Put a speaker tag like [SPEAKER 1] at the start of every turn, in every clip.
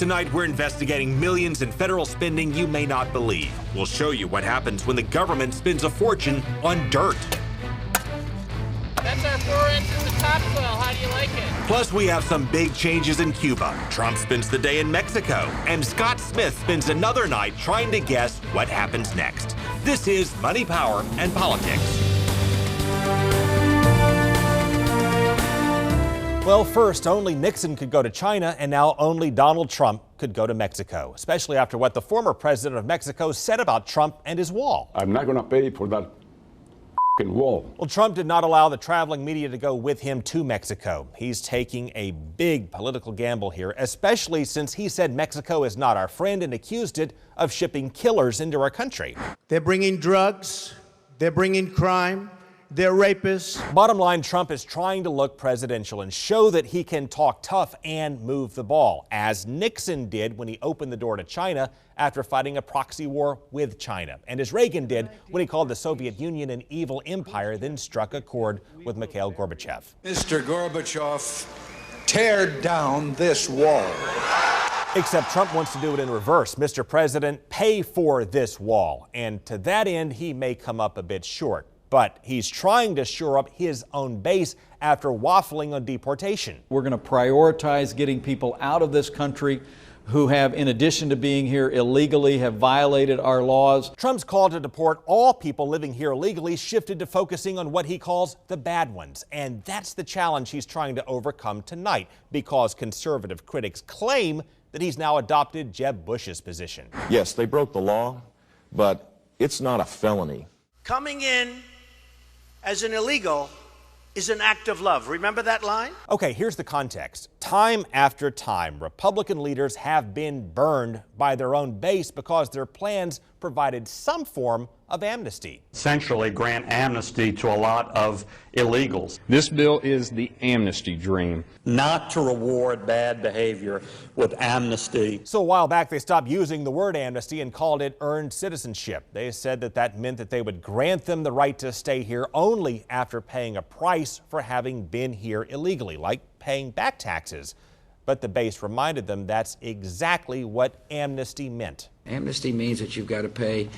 [SPEAKER 1] Tonight, we're investigating millions in federal spending you may not believe. We'll show you what happens when the government spends a fortune on dirt.
[SPEAKER 2] That's our 4 inches of topsoil. How do you like it?
[SPEAKER 1] Plus, we have some big changes in Cuba. Trump spends the day in Mexico, and Scott Smith spends another night trying to guess what happens next. This is Money, Power, and Politics.
[SPEAKER 3] Well, first, only Nixon could go to China, and now only Donald Trump could go to Mexico, especially after what the former president of Mexico said about Trump and his wall.
[SPEAKER 4] I'm not going to pay for that wall.
[SPEAKER 3] Well, Trump did not allow the traveling media to go with him to Mexico. He's taking a big political gamble here, especially since he said Mexico is not our friend and accused it of shipping killers into our country.
[SPEAKER 5] They're bringing drugs, they're bringing crime, they're rapists.
[SPEAKER 3] Bottom line, Trump is trying to look presidential and show that he can talk tough and move the ball, as Nixon did when he opened the door to China after fighting a proxy war with China, and as Reagan did when he called the Soviet Union an evil empire, then struck a chord with Mikhail Gorbachev.
[SPEAKER 6] Mr. Gorbachev, tear down this wall.
[SPEAKER 3] Except Trump wants to do it in reverse. Mr. President, pay for this wall. And to that end, he may come up a bit short. But he's trying to shore up his own base after waffling on deportation.
[SPEAKER 7] We're going to prioritize getting people out of this country who have, in addition to being here illegally, have violated our laws.
[SPEAKER 3] Trump's call to deport all people living here illegally shifted to focusing on what he calls the bad ones. And that's the challenge he's trying to overcome tonight, because conservative critics claim that he's now adopted Jeb Bush's position.
[SPEAKER 8] Yes, they broke the law, but it's not a felony.
[SPEAKER 5] Coming in as an illegal is an act of love. Remember that line?
[SPEAKER 3] Okay, here's the context. Time after time, Republican leaders have been burned by their own base because their plans provided some form of amnesty.
[SPEAKER 9] Essentially grant amnesty to a lot of illegals.
[SPEAKER 10] This bill is the amnesty dream.
[SPEAKER 9] Not to reward bad behavior with amnesty.
[SPEAKER 3] So a while back, they stopped using the word amnesty and called it earned citizenship. They said that that meant that they would grant them the right to stay here only after paying a price for having been here illegally, like paying back taxes. But the base reminded them that's exactly what amnesty meant.
[SPEAKER 11] Amnesty means that you've got to pay,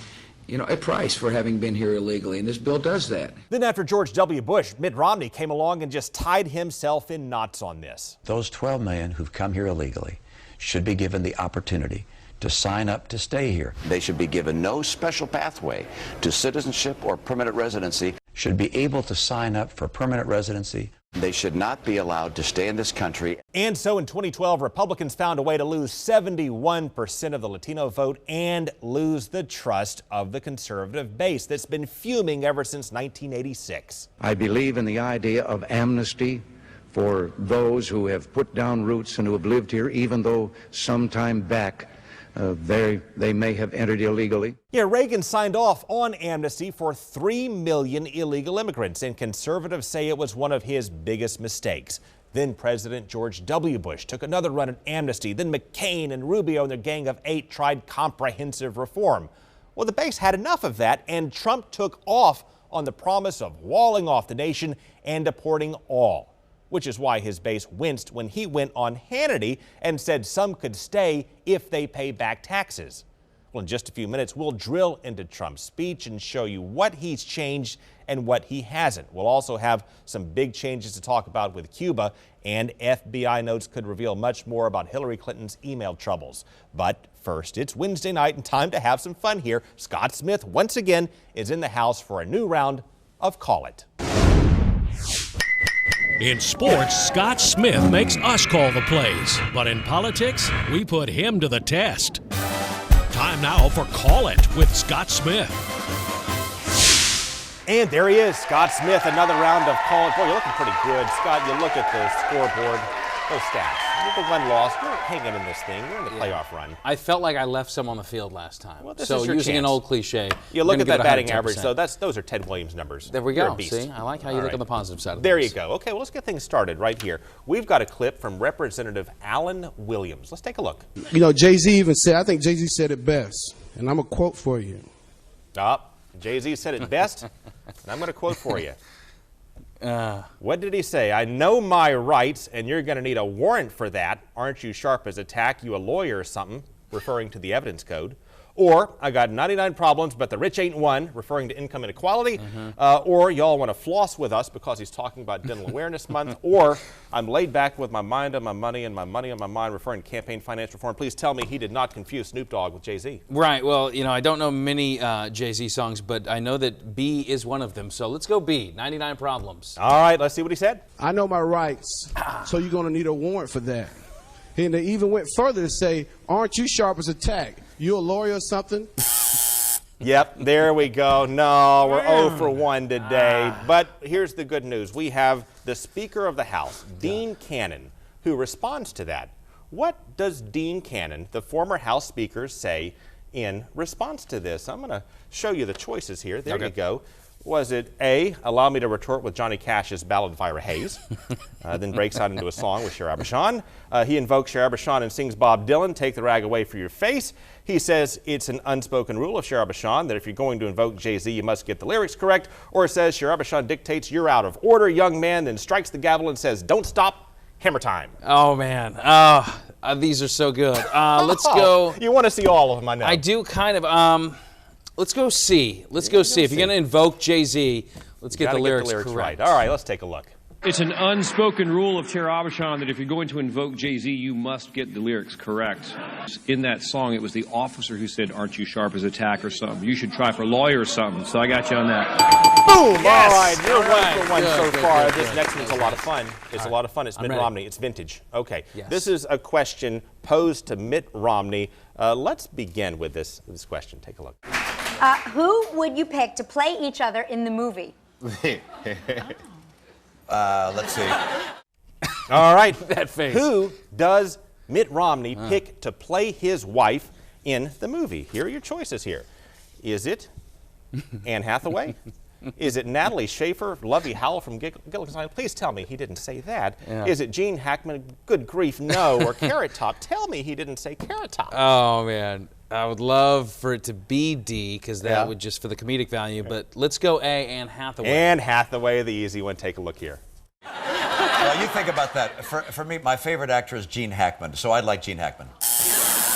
[SPEAKER 11] a price for having been here illegally, and this bill does that.
[SPEAKER 3] Then after George W. Bush, Mitt Romney came along and just tied himself in knots on this.
[SPEAKER 12] Those 12 million who've come here illegally should be given the opportunity to sign up to stay here.
[SPEAKER 13] They should be given no special pathway to citizenship or permanent residency.
[SPEAKER 12] Should be able to sign up for permanent residency.
[SPEAKER 13] They should not be allowed to stay in this country.
[SPEAKER 3] And so in 2012, Republicans found a way to lose 71% of the Latino vote and lose the trust of the conservative base that's been fuming ever since 1986.
[SPEAKER 14] I believe in the idea of amnesty for those who have put down roots and who have lived here, even though some time back they may have entered illegally.
[SPEAKER 3] Yeah, Reagan signed off on amnesty for 3 million illegal immigrants, and conservatives say it was one of his biggest mistakes. Then President George W. Bush took another run at amnesty. Then McCain and Rubio and their gang of 8 tried comprehensive reform. Well, the base had enough of that, and Trump took off on the promise of walling off the nation and deporting all. Which is why his base winced when he went on Hannity and said some could stay if they pay back taxes. Well, in just a few minutes, we'll drill into Trump's speech and show you what he's changed and what he hasn't. We'll also have some big changes to talk about with Cuba, and FBI notes could reveal much more about Hillary Clinton's email troubles. But first, it's Wednesday night and time to have some fun here. Scott Smith, once again, is in the house for a new round of Call It.
[SPEAKER 15] In sports, Scott Smith makes us call the plays. But in politics, we put him to the test. Time now for Call It with Scott Smith.
[SPEAKER 3] And there he is, Scott Smith, another round of Call It. Boy, you're looking pretty good. Scott, you look at the scoreboard, those stats. You're the one loss. You're hanging in this thing. You're in the playoff run.
[SPEAKER 16] I felt like I left some on the field last time.
[SPEAKER 3] Well, this
[SPEAKER 16] so
[SPEAKER 3] is your
[SPEAKER 16] using
[SPEAKER 3] chance.
[SPEAKER 16] an old cliche.
[SPEAKER 3] You look at that batting average, though. Those are Ted Williams numbers.
[SPEAKER 16] There we
[SPEAKER 3] You're
[SPEAKER 16] go.
[SPEAKER 3] a beast.
[SPEAKER 16] See, I like how you look on the positive side of
[SPEAKER 3] There
[SPEAKER 16] things.
[SPEAKER 3] you go. Okay, well, let's get things started right here. We've got a clip from Representative Alan Williams. Let's take a look.
[SPEAKER 17] Jay-Z even said, I think Jay-Z said it best, and I'm going to quote for you.
[SPEAKER 3] Jay-Z said it best, and I'm going to quote for you. What did he say? I know my rights, and you're going to need a warrant for that. Aren't you sharp as a tack? You a lawyer or something, referring to the evidence code. Or, I got 99 problems, but the rich ain't one, referring to income inequality. Or, y'all want to floss with us because he's talking about Dental Awareness Month. Or, I'm laid back with my mind on my money and my money on my mind, referring to campaign finance reform. Please tell me he did not confuse Snoop Dogg with Jay-Z.
[SPEAKER 16] Right. Well, you know, I don't know many Jay-Z songs, but I know that B is one of them. So let's go B, 99 problems.
[SPEAKER 3] All right, let's see what he said.
[SPEAKER 17] I know my rights, so you're going to need a warrant for that. And they even went further to say, aren't you sharp as a tack? You a lawyer or something?
[SPEAKER 3] Yep, there we go. No, we're 0 for 1 today. But here's the good news. We have the Speaker of the House, Dean Cannon, who responds to that. What does Dean Cannon, the former House Speaker, say in response to this? I'm going to show you the choices here. There you go. Was it A, allow me to retort with Johnny Cash's ballad of Ira Hayes, then breaks out into a song with Cher Abashan. He invokes Cher Abashan and sings Bob Dylan, Take the Rag Away from Your Face. He says it's an unspoken rule of Cher Abashan that if you're going to invoke Jay-Z, you must get the lyrics correct. Or it says Cher Abashan dictates you're out of order, young man, then strikes the gavel and says, don't stop, hammer time.
[SPEAKER 16] Oh, man. These are so good. Let's go.
[SPEAKER 3] You want to see all of them, I know.
[SPEAKER 16] I do kind of. Let's go C. Let's go C. If you're going to invoke Jay-Z, let's get the lyrics correct.
[SPEAKER 3] Right. All right, let's take a look.
[SPEAKER 10] It's an unspoken rule of Cher Abashan that if you're going to invoke Jay-Z, you must get the lyrics correct. In that song, it was the officer who said, aren't you sharp as a tack or something? You should try for lawyer or something. So I got you on that.
[SPEAKER 3] Boom!
[SPEAKER 16] Yes.
[SPEAKER 3] All right, you're 1 for 1 so far.
[SPEAKER 16] Good.
[SPEAKER 3] This next one's a lot of fun. It's a lot of fun. It's Mitt
[SPEAKER 16] ready.
[SPEAKER 3] Romney. It's vintage. Okay.
[SPEAKER 16] Yes.
[SPEAKER 3] This is a question posed to Mitt Romney. Let's begin with this question. Take a look.
[SPEAKER 18] Who would you pick to play each other in the movie?
[SPEAKER 19] Let's see.
[SPEAKER 3] All right.
[SPEAKER 16] That face.
[SPEAKER 3] Who does Mitt Romney pick to play his wife in the movie? Here are your choices here. Is it Anne Hathaway? Is it Natalie Schaefer, Lovey Howell from Gilligan's Island? Please tell me he didn't say that.
[SPEAKER 16] Yeah.
[SPEAKER 3] Is it Gene Hackman? Good grief, no. Or Carrot Top? Tell me he didn't say Carrot Top.
[SPEAKER 16] Oh, man. I would love for it to be D, because that would just for the comedic value. But let's go A, Anne Hathaway.
[SPEAKER 3] Anne Hathaway, the easy one. Take a look here.
[SPEAKER 19] Well, you think about that. For me, my favorite actor is Gene Hackman, so I'd like Gene Hackman.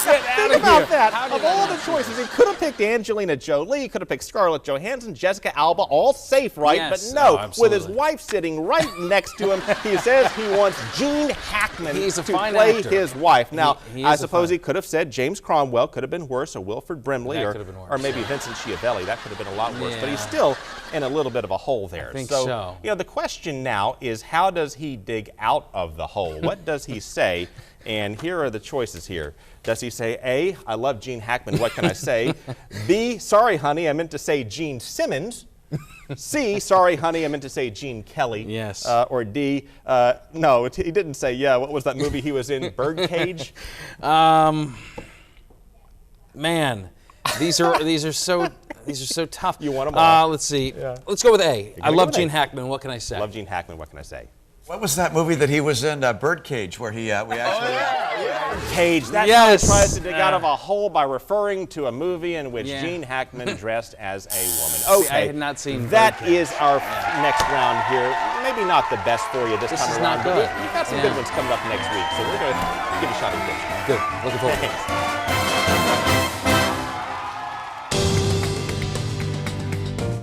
[SPEAKER 3] Think about that. Of all the choices, he could have picked Angelina Jolie, he could have picked Scarlett Johansson, Jessica Alba, all safe, right?
[SPEAKER 16] Yes.
[SPEAKER 3] But no,
[SPEAKER 16] absolutely.
[SPEAKER 3] with his wife sitting right next to him, he says he wants Gene Hackman to play his wife. Now, I suppose he could have said James Cromwell, could have been worse, or Wilford Brimley, or maybe Vincent Schiavelli. That could have been a lot worse. But he's still in a little bit of a hole there.
[SPEAKER 16] I think so.
[SPEAKER 3] You know, the question now is, how does he dig out of the hole? What does he say? And here are the choices here. Does he say, A, I love Gene Hackman, what can I say? B, sorry, honey, I meant to say Gene Simmons. C, sorry, honey, I meant to say Gene Kelly.
[SPEAKER 16] Yes.
[SPEAKER 3] Or D, no, he didn't say, what was that movie he was in, Birdcage?
[SPEAKER 16] Man, these are so tough.
[SPEAKER 3] You want them all?
[SPEAKER 16] Let's see. Let's go with A. I love Gene Hackman, what can I say?
[SPEAKER 3] Love Gene Hackman, what can I say?
[SPEAKER 19] What was that movie that he was in, Birdcage, where we actually...
[SPEAKER 3] Cage. That guy tries to dig out of a hole by referring to a movie in which Gene Hackman dressed as a woman. Okay.
[SPEAKER 16] See, I had not seen
[SPEAKER 3] that is our next round here. Maybe not the best for you this time around.
[SPEAKER 16] This is not good.
[SPEAKER 3] We've got some good ones coming up next week, so we're going to give you a shot at this.
[SPEAKER 16] Good. Looking forward to it.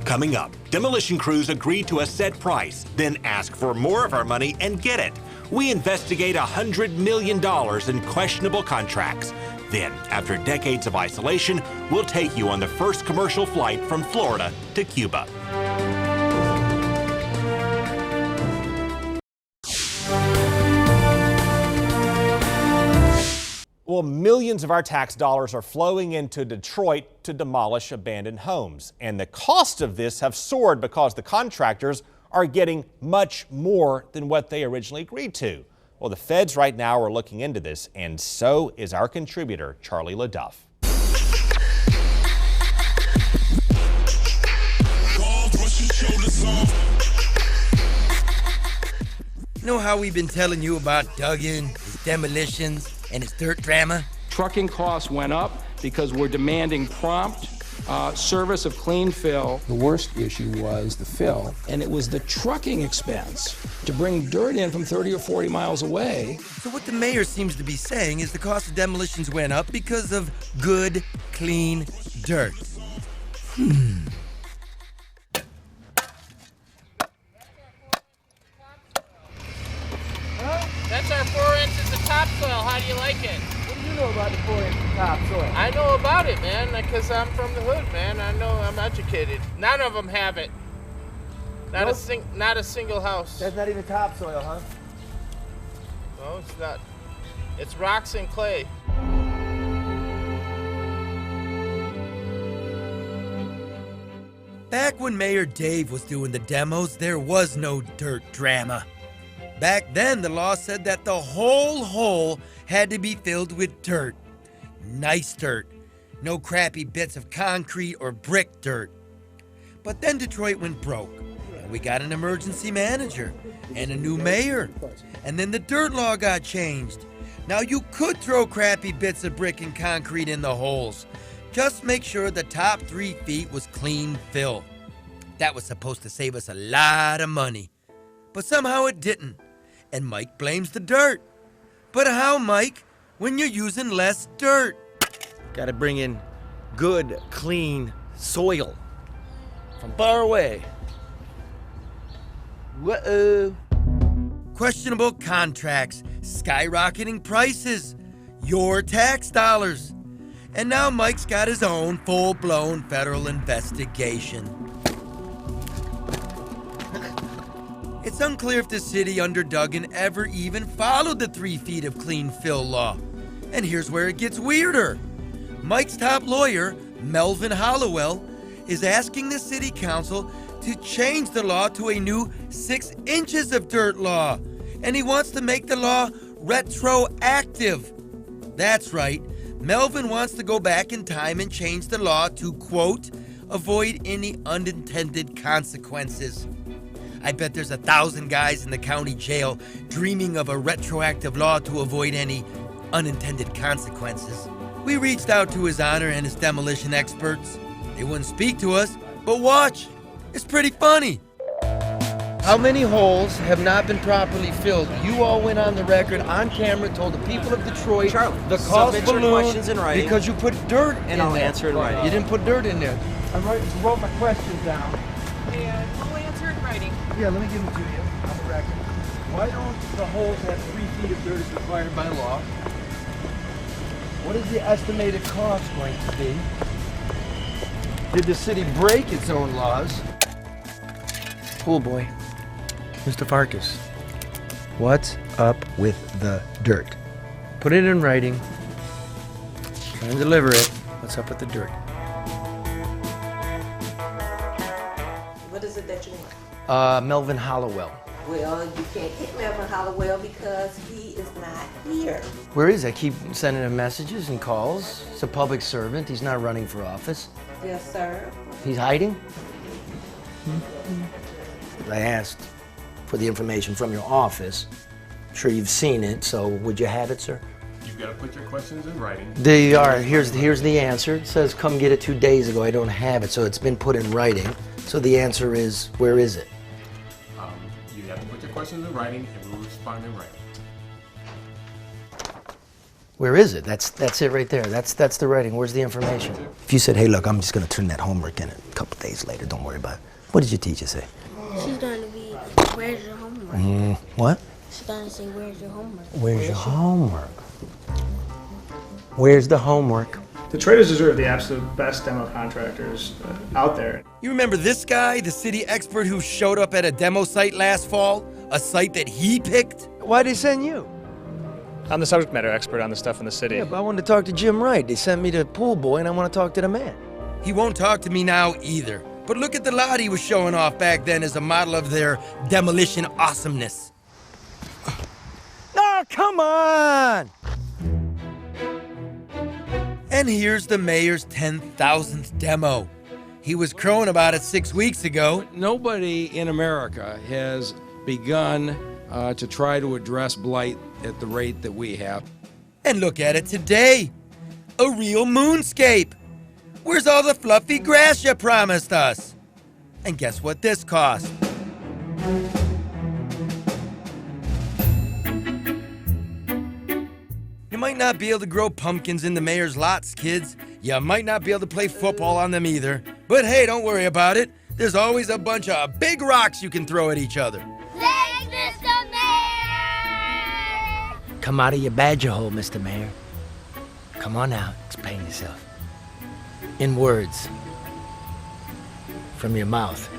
[SPEAKER 1] Coming up, demolition crews agree to a set price, then ask for more of our money and get it. We investigate $100 million in questionable contracts. Then, after decades of isolation, we'll take you on the first commercial flight from Florida to Cuba.
[SPEAKER 3] Well, millions of our tax dollars are flowing into Detroit to demolish abandoned homes. And the cost of this have soared because the contractors are getting much more than what they originally agreed to. Well, the feds right now are looking into this, and so is our contributor, Charlie LaDuff.
[SPEAKER 20] You know how we've been telling you about Duggan, his demolitions, and his dirt drama?
[SPEAKER 10] Trucking costs went up because we're demanding prompt,
[SPEAKER 21] service of clean fill. The worst issue was the fill, and it was the trucking expense to bring dirt in from 30 or 40 miles away.
[SPEAKER 20] So what the mayor seems to be saying is the cost of demolitions went up because of good, clean dirt.
[SPEAKER 2] That's our 4 inches of topsoil. How do you like it?
[SPEAKER 22] What do you know about the 4 inches of topsoil?
[SPEAKER 2] I know about it, man, because I'm from the hood, man. I know, I'm educated. None of them have it. Not a single house.
[SPEAKER 22] That's not even topsoil, huh?
[SPEAKER 2] No, it's not. It's rocks and clay.
[SPEAKER 20] Back when Mayor Dave was doing the demos, there was no dirt drama. Back then, the law said that the whole hole had to be filled with dirt. Nice dirt. No crappy bits of concrete or brick dirt. But then Detroit went broke, and we got an emergency manager and a new mayor. And then the dirt law got changed. Now you could throw crappy bits of brick and concrete in the holes. Just make sure the top 3 feet was clean fill. That was supposed to save us a lot of money. But somehow it didn't. And Mike blames the dirt. But how, Mike, when you're using less dirt? Gotta bring in good, clean soil from far away. Whoa. Questionable contracts, skyrocketing prices, your tax dollars. And now Mike's got his own full-blown federal investigation. It's unclear if the city under Duggan ever even followed the 3 feet of clean fill law. And here's where it gets weirder. Mike's top lawyer, Melvin Hollowell, is asking the city council to change the law to a new 6 inches of dirt law. And he wants to make the law retroactive. That's right. Melvin wants to go back in time and change the law to, quote, avoid any unintended consequences. I bet there's 1,000 guys in the county jail dreaming of a retroactive law to avoid any unintended consequences. We reached out to His Honor and his demolition experts. They wouldn't speak to us, but watch. It's pretty funny. How many holes have not been properly filled? You all went on the record, on camera, told the people of Detroit the cost balloon because you put dirt in there.
[SPEAKER 22] And I'll answer in writing.
[SPEAKER 20] You didn't put dirt in there.
[SPEAKER 22] I wrote my questions down.
[SPEAKER 23] And I'll answer in writing.
[SPEAKER 22] Yeah, let me give them to you on the record. Why don't the holes have 3 feet of dirt as required by law? What is the estimated cost going to be? Did the city break its own laws?
[SPEAKER 20] Pool boy, Mr. Farkas, what's up with the dirt? Put it in writing. Try and deliver it. What's up with the dirt?
[SPEAKER 23] What is it that you want?
[SPEAKER 20] Melvin Hollowell.
[SPEAKER 23] Well, you can't get Melvin Hollowell because he is not here.
[SPEAKER 20] Where is he? I keep sending him messages and calls. He's a public servant. He's not running for office.
[SPEAKER 23] Yes, sir.
[SPEAKER 20] He's hiding? I asked for the information from your office. I'm sure you've seen it, so would you have it, sir?
[SPEAKER 24] You've got to put your questions in writing.
[SPEAKER 20] They are. Here's the answer. It says, come get it 2 days ago. I don't have it, so it's been put in writing. So the answer is, where is it?
[SPEAKER 24] You have to put your questions in writing, and we'll respond in writing.
[SPEAKER 20] Where is it? That's it right there. That's the writing. Where's the information? If you said, hey, look, I'm just going to turn that homework in a couple days later. Don't worry about it. What did your teacher say?
[SPEAKER 25] She's going to be, where's your homework?
[SPEAKER 20] What?
[SPEAKER 25] She's going to say, where's your homework?
[SPEAKER 20] Where's your homework? Where's the homework?
[SPEAKER 26] Detroiters deserve the absolute best demo contractors out there.
[SPEAKER 20] You remember this guy, the city expert who showed up at a demo site last fall? A site that he picked? Why'd they send you?
[SPEAKER 26] I'm the subject matter expert on the stuff in the city.
[SPEAKER 20] Yeah, but I wanted to talk to Jim Wright. They sent me to Pool Boy, and I want to talk to the man. He won't talk to me now either. But look at the lot he was showing off back then as a model of their demolition awesomeness. Oh, come on! And here's the mayor's 10,000th demo. He was crowing about it 6 weeks ago.
[SPEAKER 21] Nobody in America has begun to try to address blight at the rate that we have.
[SPEAKER 20] And look at it today. A real moonscape. Where's all the fluffy grass you promised us? And guess what this cost? You might not be able to grow pumpkins in the mayor's lots, kids. You might not be able to play football on them either. But hey, don't worry about it. There's always a bunch of big rocks you can throw at each other.
[SPEAKER 25] Thanks, Mr. Mayor!
[SPEAKER 4] Come out of your badger hole, Mr. Mayor. Come on out, explain yourself. In words. From your mouth.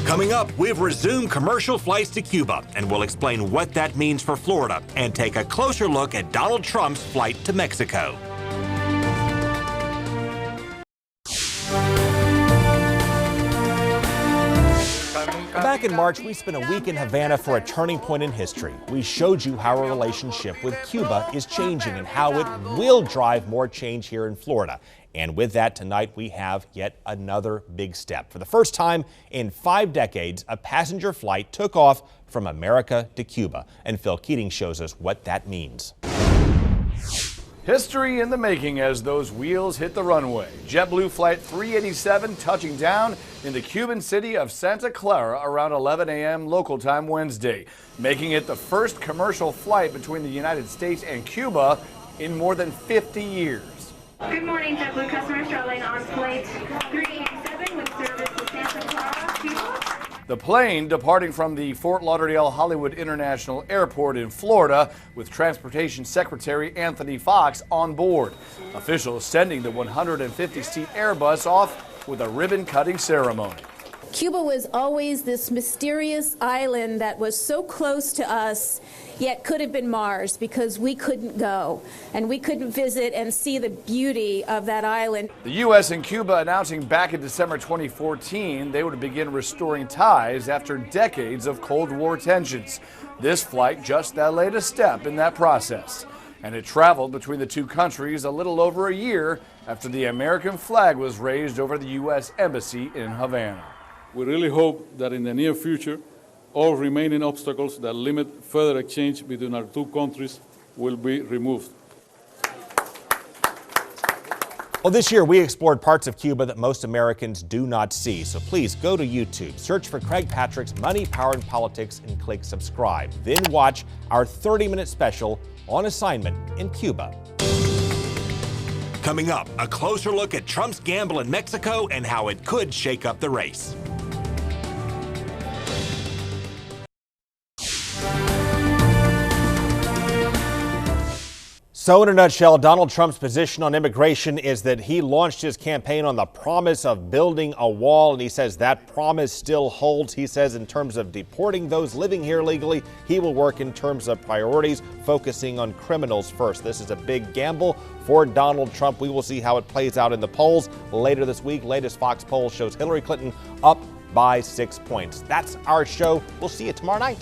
[SPEAKER 1] Coming up, we've resumed commercial flights to Cuba, and we'll explain what that means for Florida and take a closer look at Donald Trump's flight to Mexico.
[SPEAKER 3] Back in March, we spent a week in Havana for a turning point in history. We showed you how our relationship with Cuba is changing and how it will drive more change here in Florida. And with that, tonight we have yet another big step. For the first time in 5 decades, a passenger flight took off from America to Cuba. And Phil Keating shows us what that means.
[SPEAKER 5] History in the making as those wheels hit the runway. JetBlue Flight 387 touching down in the Cuban city of Santa Clara around 11 a.m. local time Wednesday, making it the first commercial flight between the United States and Cuba in more than 50 years.
[SPEAKER 6] Good morning, JetBlue customers traveling on Flight 387 with service to Santa Clara, Cuba.
[SPEAKER 5] The plane departing from the Fort Lauderdale Hollywood International Airport in Florida with Transportation Secretary Anthony Foxx on board. Officials sending the 150-seat Airbus off with a ribbon-cutting ceremony.
[SPEAKER 7] Cuba was always this mysterious island that was so close to us, yet could have been Mars because we couldn't go and we couldn't visit and see the beauty of that island.
[SPEAKER 5] The U.S. and Cuba announcing back in December 2014 they would begin restoring ties after decades of Cold War tensions. This flight just that latest step in that process. And it traveled between the two countries a little over a year after the American flag was raised over the U.S. Embassy in Havana.
[SPEAKER 8] We really hope that in the near future, all remaining obstacles that limit further exchange between our two countries will be removed.
[SPEAKER 3] Well, this year we explored parts of Cuba that most Americans do not see. So please go to YouTube, search for Craig Patrick's Money, Power, and Politics, and click subscribe. Then watch our 30-minute special on assignment in Cuba.
[SPEAKER 1] Coming up, a closer look at Trump's gamble in Mexico and how it could shake up the race.
[SPEAKER 3] So in a nutshell, Donald Trump's position on immigration is that he launched his campaign on the promise of building a wall, and he says that promise still holds. He says in terms of deporting those living here legally, he will work in terms of priorities, focusing on criminals first. This is a big gamble for Donald Trump. We will see how it plays out in the polls later this week. Latest Fox poll shows Hillary Clinton up by 6 points. That's our show. We'll see you tomorrow night.